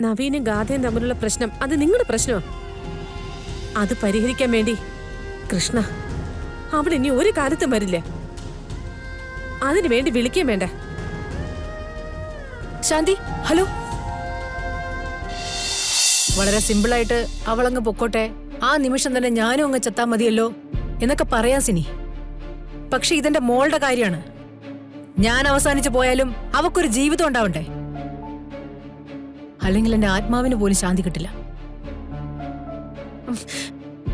നവീനും ഗാഥയും തമ്മിലുള്ള പ്രശ്നം അത് നിങ്ങളുടെ പ്രശ്നമോ? അത് പരിഹരിക്കാൻ വേണ്ടി കൃഷ്ണ അവിടെ ഇനി ഒരു കാലത്തും വരില്ല. അതിനു വേണ്ടി വിളിക്കാൻ വേണ്ട. ശാന്തി, ഹലോ. വളരെ സിമ്പിളായിട്ട് അവളങ്ങ് പൊക്കോട്ടെ, ആ നിമിഷം തന്നെ ഞാനും അങ്ങ് ചത്താ മതിയല്ലോ എന്നൊക്കെ പറയാ സിനി. പക്ഷെ ഇതെന്റെ മോളുടെ കാര്യമാണ്. ഞാൻ അവസാനിച്ചു പോയാലും അവക്കൊരു ജീവിതം ഉണ്ടാവണ്ടേ? അല്ലെങ്കിൽ എന്റെ ആത്മാവിന് പോലും ശാന്തി കിട്ടില്ല.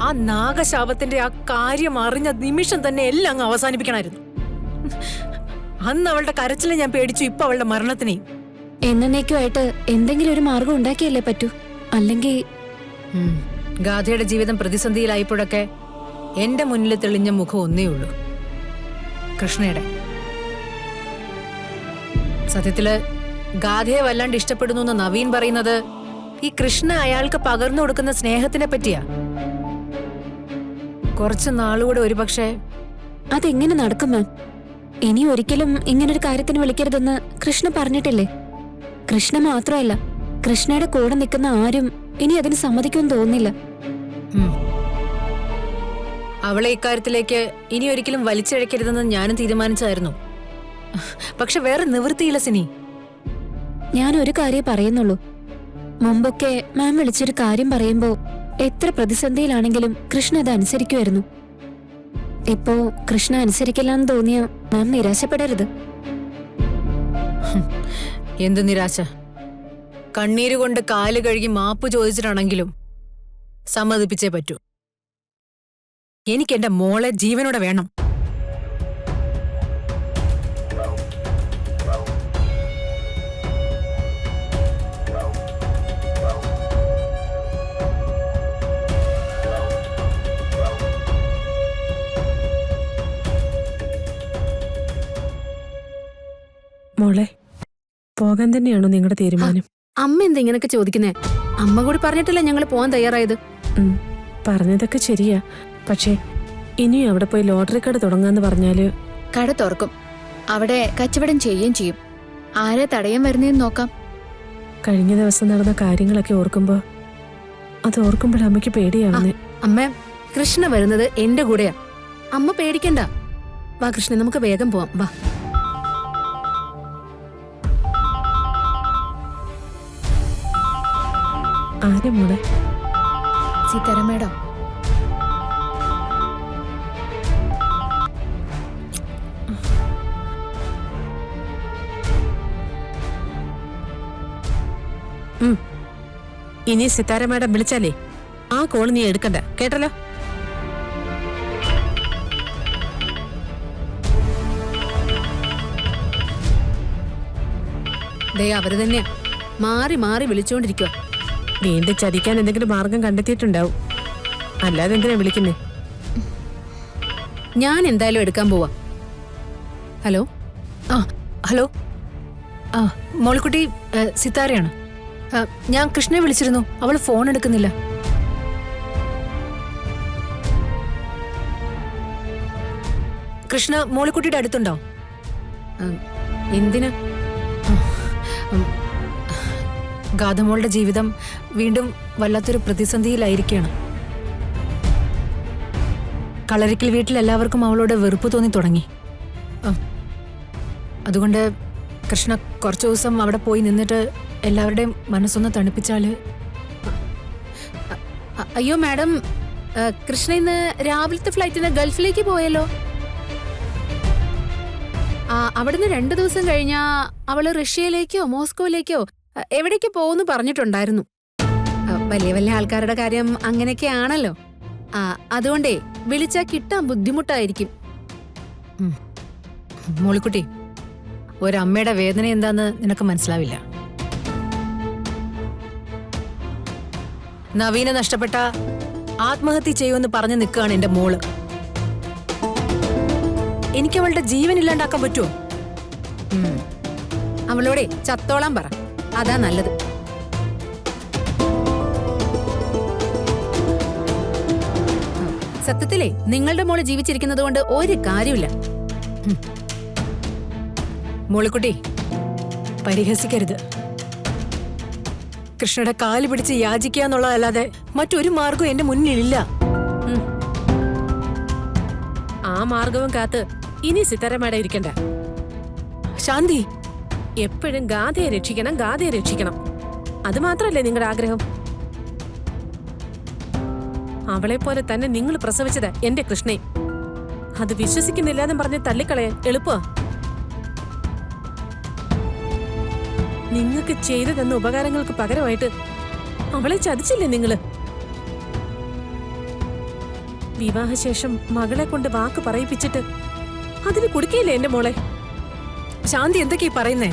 ആ നാഗശാപത്തിന്റെ ആ കാര്യം അറിഞ്ഞ നിമിഷം തന്നെ എല്ലാം അങ്ങ് അവസാനിപ്പിക്കണമായിരുന്നു. അന്ന് അവളുടെ കരച്ചിലെ ഞാൻ പേടിച്ചു, ഇപ്പൊ അവളുടെ മരണത്തിനെയും. എന്നേക്കുമായിട്ട് എന്തെങ്കിലും ഒരു മാർഗം ഉണ്ടാക്കിയല്ലേ പറ്റൂ. അല്ലെങ്കിൽ ഗാഥയുടെ ജീവിതം പ്രതിസന്ധിയിലായപ്പോഴൊക്കെ എന്റെ മുന്നിൽ തെളിഞ്ഞ മുഖം ഒന്നേ ഉള്ളൂ, കൃഷ്ണയുടെ. സത്യത്തില് ഗാഥയെ വല്ലാണ്ട് ഇഷ്ടപ്പെടുന്നു എന്ന് നവീൻ പറയുന്നത് ഈ കൃഷ്ണ അയാൾക്ക് പകർന്നു കൊടുക്കുന്ന സ്നേഹത്തിനെ പറ്റിയാ. കുറച്ചു നാളുകൂടെ ഒരുപക്ഷെ അതെങ്ങനെ നടക്കും മാം? ഇനി ഒരിക്കലും ഇങ്ങനൊരു കാര്യത്തിന് വിളിക്കരുതെന്ന് കൃഷ്ണ പറഞ്ഞിട്ടില്ലേ? കൃഷ്ണ മാത്രമല്ല, കൃഷ്ണയുടെ കൂടെ നിൽക്കുന്ന ആരും ഇനി അതിന് സമ്മതിക്കുമെന്ന് തോന്നുന്നില്ല. അവളെ ഇക്കാര്യത്തിലേക്ക് ഇനി ഒരിക്കലും വലിച്ചിഴക്കരുതെന്ന് ഞാനും തീരുമാനിച്ചായിരുന്നു. പക്ഷെ വേറെ നിവൃത്തിയില്ല സിനി. ഞാൻ ഒരു കാര്യം പറയുന്നുള്ളൂ. മുമ്പൊക്കെ മാം വിളിച്ചൊരു കാര്യം പറയുമ്പോ എത്ര പ്രതിസന്ധിയിലാണെങ്കിലും കൃഷ്ണ അത് അനുസരിക്കുമായിരുന്നു. ഇപ്പോ കൃഷ്ണ അനുസരിക്കില്ലെന്ന് തോന്നിയ മാം നിരാശപ്പെടരുത്. എന്ത് നിരാശ? കണ്ണീരുകൊണ്ട് കാല് കഴുകി മാപ്പ് ചോദിച്ചിട്ടാണെങ്കിലും സമ്മതിപ്പിച്ചേ പറ്റൂ. എനിക്ക് എന്റെ മോളെ ജീവനോടെ വേണം. മോളെ, പോകാൻ തന്നെയാണോ നിങ്ങളുടെ തീരുമാനം? അമ്മ എന്താ ഇങ്ങനൊക്കെ ചോദിക്കുന്നേ? അമ്മ കൂടി പറഞ്ഞിട്ടല്ലേ ഞങ്ങൾ പോവാൻ തയ്യാറായത്. പറഞ്ഞതൊക്കെ ശരിയാ. പക്ഷേ ഇനിയും അവിടെ പോയി ലോട്ടറി കട തുടങ്ങാന്ന് പറഞ്ഞാല് കട തുറക്കും, അവിടെ കച്ചവടം ചെയ്യുകയും ചെയ്യും. ആരെ തടയാൻ വരുന്നതെന്ന് നോക്കാം. കഴിഞ്ഞ ദിവസം നടന്ന കാര്യങ്ങളൊക്കെ ഓർക്കുമ്പോ അമ്മയ്ക്ക് പേടിയാവുന്നേ. അമ്മ, കൃഷ്ണ വരുന്നത് എന്റെ കൂടെയാ. അമ്മ പേടിക്കണ്ട. വാ കൃഷ്ണ, നമുക്ക് വേഗം പോവാം. വാ. ആരെ മോളെ? സീതാര മേഡം. ഇനി സിതാര മാഡം വിളിച്ചാലേ ആ കോൾ നീ എടുക്കണ്ട, കേട്ടല്ലോ? ദേ അവര് തന്നെയാ മാറി മാറി വിളിച്ചോണ്ടിരിക്കുക. വീണ്ടും ചതിക്കാൻ എന്തെങ്കിലും മാർഗം കണ്ടെത്തിയിട്ടുണ്ടാവും. അല്ലാതെ എന്തിനാ വിളിക്കുന്നേ? ഞാൻ എന്തായാലും എടുക്കാൻ പോവാ. ഹലോ. ഹലോ. മോൾക്കുട്ടി, സിത്താരയാണ്. ഞാൻ കൃഷ്ണയെ വിളിച്ചിരുന്നു, അവൾ ഫോൺ എടുക്കുന്നില്ല. കൃഷ്ണ മോളിക്കുട്ടിയുടെ അടുത്തുണ്ടോ? എന്തിനാ? ഗാഥമോളുടെ ജീവിതം വീണ്ടും വല്ലാത്തൊരു പ്രതിസന്ധിയിലായിരിക്കുകയാണ്. കളരിക്കൽ വീട്ടിൽ എല്ലാവർക്കും അവളോട് വെറുപ്പ് തോന്നി തുടങ്ങി. അതുകൊണ്ട് കൃഷ്ണ കുറച്ചു ദിവസം അവിടെ പോയി നിന്നിട്ട് എല്ലാവരുടെയും മനസ്സൊന്ന് തണുപ്പിച്ചാല്. അയ്യോ മാഡം, കൃഷ്ണ ഇന്ന് രാവിലത്തെ ഫ്ലൈറ്റിന് ഗൾഫിലേക്ക് പോയല്ലോ. അവിടുന്ന് 2 ദിവസം കഴിഞ്ഞാ അവള് റഷ്യയിലേക്കോ മോസ്കോയിലേക്കോ എവിടേക്ക് പോകുന്നു പറഞ്ഞിട്ടുണ്ടായിരുന്നു. വലിയ വലിയ ആൾക്കാരുടെ കാര്യം അങ്ങനെയൊക്കെയാണല്ലോ. അതുകൊണ്ടേ വിളിച്ചാ കിട്ടാൻ ബുദ്ധിമുട്ടായിരിക്കും. മോളിക്കുട്ടി, ഒരമ്മയുടെ വേദന എന്താന്ന് നിനക്ക് മനസ്സിലാവില്ല. നവീനെ നഷ്ടപ്പെട്ട ആത്മഹത്യ ചെയ്യുമെന്ന് പറഞ്ഞു നിൽക്കുകയാണ് എന്റെ മോള്. എനിക്ക് അവളുടെ ജീവൻ ഇല്ലാണ്ടാക്കാൻ പറ്റുമോ? അവളോടെ ചത്തോളാൻ പറ, അതാ നല്ലത്. സത്യത്തിലേ നിങ്ങളുടെ മോള് ജീവിച്ചിരിക്കുന്നത് കൊണ്ട് ഒരു കാര്യമില്ല. മോളിക്കുട്ടി, പരിഹസിക്കരുത്. കൃഷ്ണയുടെ കാല് പിടിച്ച് യാചിക്കുക എന്നുള്ളതല്ലാതെ മറ്റൊരു മാർഗവും എന്റെ മുന്നിലില്ല. ആ മാർഗവും കാത്ത് ഇനി സിത്താരമ്മയുടെ ഇരിക്കണ്ട. ശാന്തി, എപ്പോഴും ഗാഥയെ രക്ഷിക്കണം, ഗാഥയെ രക്ഷിക്കണം. അത് മാത്രല്ലേ നിങ്ങളുടെ ആഗ്രഹം? അവളെ പോലെ തന്നെ നിങ്ങൾ പ്രസവിച്ചത് എന്റെ കൃഷ്ണയെ. അത് വിശ്വസിക്കുന്നില്ലാന്നും പറഞ്ഞ് തള്ളിക്കളയാൻ എളുപ്പമാ. നിങ്ങൾക്ക് ചെയ്തു തന്ന ഉപകാരങ്ങൾക്ക് പകരമായിട്ട് അവളെ ചതിച്ചില്ലേ നിങ്ങള്? വിവാഹശേഷം മകളെ കൊണ്ട് വാക്ക് പറയിപ്പിച്ചിട്ട് അതിന് കുടുക്കിയില്ലേ എന്റെ മോളെ? ശാന്തി എന്തൊക്കെയാ പറയുന്നേ?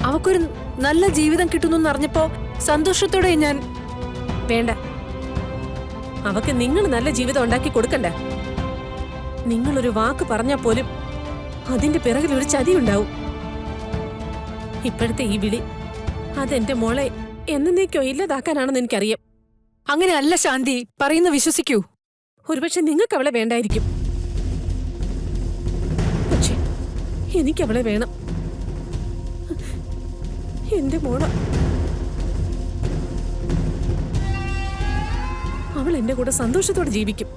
അവക്കൊരു നല്ല ജീവിതം കിട്ടുന്നു അറിഞ്ഞപ്പോ സന്തോഷത്തോടെ ഞാൻ. വേണ്ട, അവക്ക് നിങ്ങൾ നല്ല ജീവിതം ഉണ്ടാക്കി കൊടുക്കണ്ട. നിങ്ങളൊരു വാക്ക് പറഞ്ഞാൽ പോലും അതിന്റെ പിറകിൽ ഒരു ചതി ഉണ്ടാവും. ഇപ്പോഴത്തെ ഈ വിളി അതെന്റെ മോളെ എന്നേക്കോ ഇല്ലാതാക്കാനാണെന്ന് എനിക്കറിയാം. അങ്ങനെ അല്ല ശാന്തി, പറയുന്ന വിശ്വസിക്കൂ. ഒരുപക്ഷെ നിങ്ങൾക്ക് അവളെ വേണ്ടായിരിക്കും, പക്ഷെ എനിക്കവളെ വേണം. എന്റെ മോള അവൾ എന്റെ കൂടെ സന്തോഷത്തോടെ ജീവിക്കും.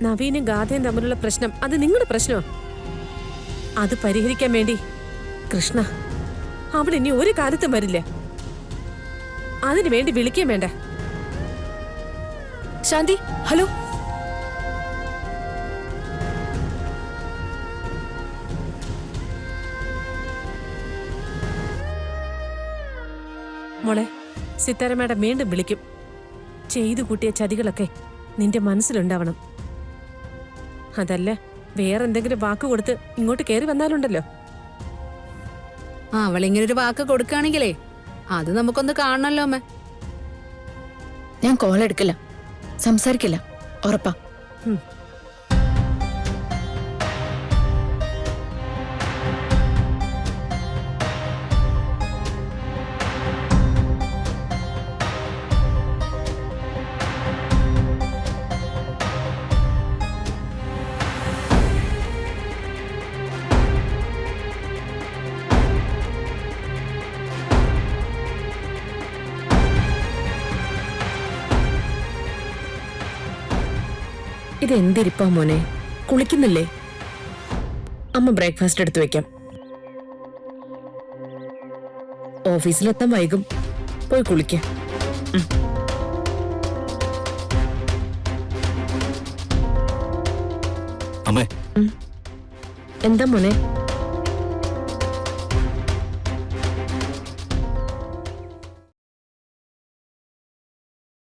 നവീനും ഗാഥയും തമ്മിലുള്ള പ്രശ്നം അത് നിങ്ങളുടെ പ്രശ്നമോ? അത് പരിഹരിക്കാൻ വേണ്ടി കൃഷ്ണ അവൾ ഇനി ഒരു കാലത്തും വരില്ല. അതിനു വേണ്ടി വിളിക്കാൻ വേണ്ട. ശാന്തി, ഹലോ. മോളെ, സിത്താരമ്മയുടെ വീണ്ടും വിളിക്കും. ചെയ്തു കൂട്ടിയ ചതികളൊക്കെ നിന്റെ മനസ്സിലുണ്ടാവണം. അതല്ല വേറെന്തെങ്കിലും വാക്ക് കൊടുത്ത് ഇങ്ങോട്ട് കയറി വന്നാലുണ്ടല്ലോ. അവളിങ്ങനെ ഒരു വാക്ക് കൊടുക്കുകയാണെങ്കിലേ അത് നമുക്കൊന്ന് കാണണല്ലോ അമ്മ. ഞാൻ കോൾ എടുക്കില്ല, സംസാരിക്കില്ല, ഉറപ്പാ. ഇതെന്തിരിപ്പാ മോനെ, കുളിക്കുന്നില്ലേ? അമ്മ ബ്രേക്ക്ഫാസ്റ്റ് എടുത്തു വെക്കാം. ഓഫീസിലെത്താൻ വൈകും, പോയി കുളിക്കാം. അമ്മേ, എന്താ മോനെ?